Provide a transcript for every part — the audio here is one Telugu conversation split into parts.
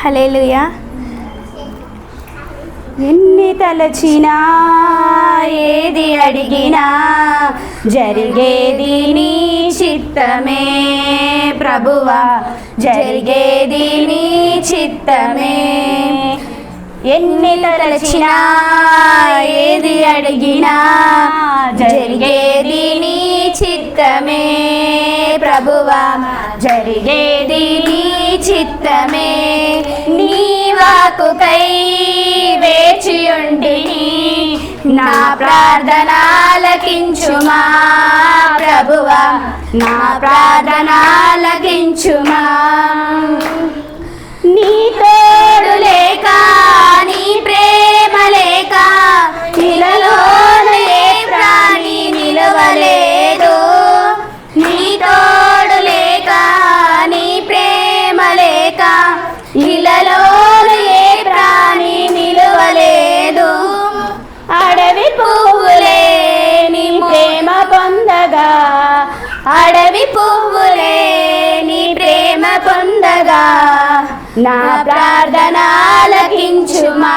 హల్లెలూయా. ఎన్ని తలచినా ఏది అడిగినా జరిగేది నీ చిత్తమే ప్రభువా, జరిగేది నీ చిత్తమే. ఎన్ని తలచినా ఏది అడిగినా జరిగేది నీ చిత్తమే ప్రభువా, జరిగేది నీ చిత్తమే. నీ వాక్కుకై వేచియుంటిని, నా ప్రార్థన ఆలకించుమా ప్రభువా, నా ప్రార్థన ఆలకించుమా. నీ తోడు లేక నీ ప్రేమ లేక ఇలలోనే ప్రాణి నిలవలేదు. నీ తోడు లేక నీ ప్రేమ లేక ఇలలోనే ప్రాణి నిలవలేదు. అడవి పువ్వులే నీ ప్రేమ పొందగా, అడవి పువ్వులే నీ ప్రేమ పొందగా, నా ప్రార్థన ఆలకించుమా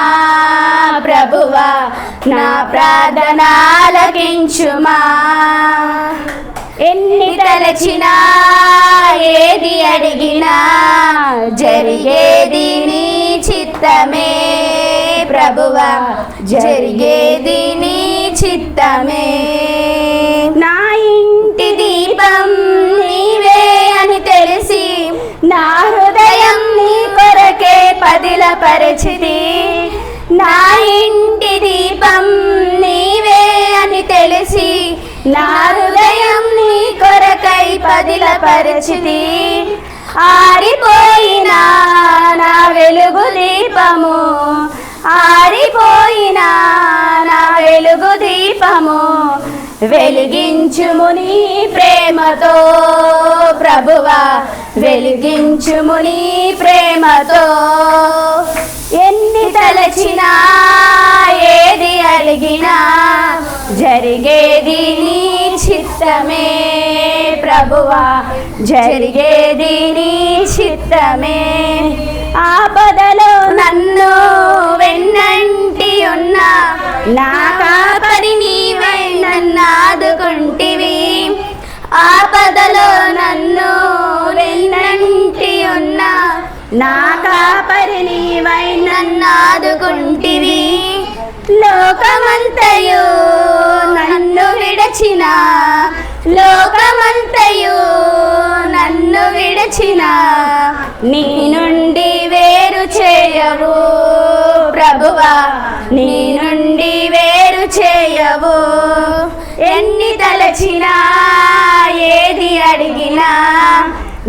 ప్రభువా, నా ప్రార్థన ఆలకించుమా. ఎన్ని తలచినా ఏది అడిగినా జరిగేది నీ చిత్తమే ప్రభువా, జరిగేది నీ చిత్తమే. నా ఇంటి దీపం నీవే అని తెలిసి నా హృదయం నీ కొరకే పదిలపరిచితి. నా ఇంటి దీపం నీవే అని తెలిసి నా హృదయం నీ కొరకై పదిలపరిచితి. ఆరిపోయిన నా వెలుగు దీపము, ఆరిపోయిన నా వెలుగు దీపము వెలిగించుము నీ ప్రేమతో ప్రభువా, వెలిగించుము నీ ప్రేమతో. ఎన్ని తలచినా ఏది అడిగినా జరిగేది నీ చిత్తమే ప్రభువా, జరిగేది నీ చిత్తమే. ఆపదలో నన్ను వెన్నంటి ఉన్న నా కాపరి నీవై నన్ను ఆదుకుంటివి. ఆపదలో నన్ను వెన్నంటి ఉన్న నా కాపరి నీవై నన్ను ఆదుకుంటివి. లోకమంతయు నన్ను విడచిన, లోకమంతయు నన్ను విడచిన నీ నుండి వేరు చేయవు ప్రభువా, నీ నుండి వేరు చేయవు. ఎన్ని తలచినా ఏది అడిగినా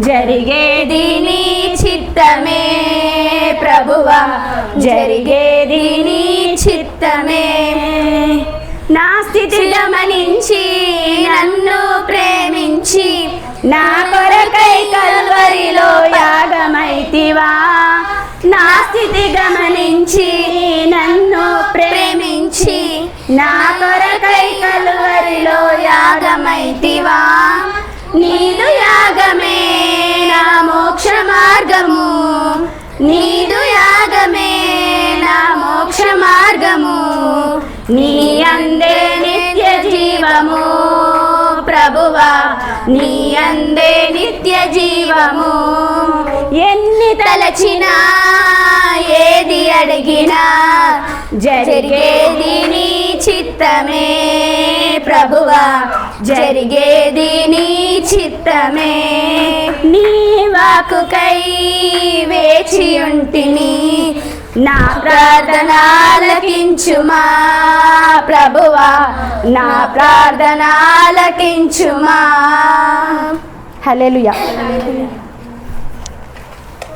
జరిగేది నీ చిత్తమే ప్రభువా, జరిగేది నీ చిత్తమే. నా స్థితి గమనించి నన్ను ప్రేమించి నా కొరకై కల్వరిలో యాగమైతివా. నా స్థితి గమనించి నన్ను ప్రేమించి నా కొరకై కల్వరిలో యాగమైతివా. నీదు యాగమే నా మోక్ష మార్గము, నీదు యాగమే నా మోక్ష మార్గము. నీ అందే నిత్య జీవము ప్రభువా, నీ అందే నిత్య జీవము. ఎన్ని తలచినా ఏది అడిగినా జరిగేది నీ చిత్తమే ప్రభువా, జరిగేది నీ చిత్తమే. నీ వాక్కుకై వేచియుంటిని, నా ప్రార్థన ఆలకించుమా ప్రభువా, నా ప్రార్థన ఆలకించుమా. హల్లెలూయా.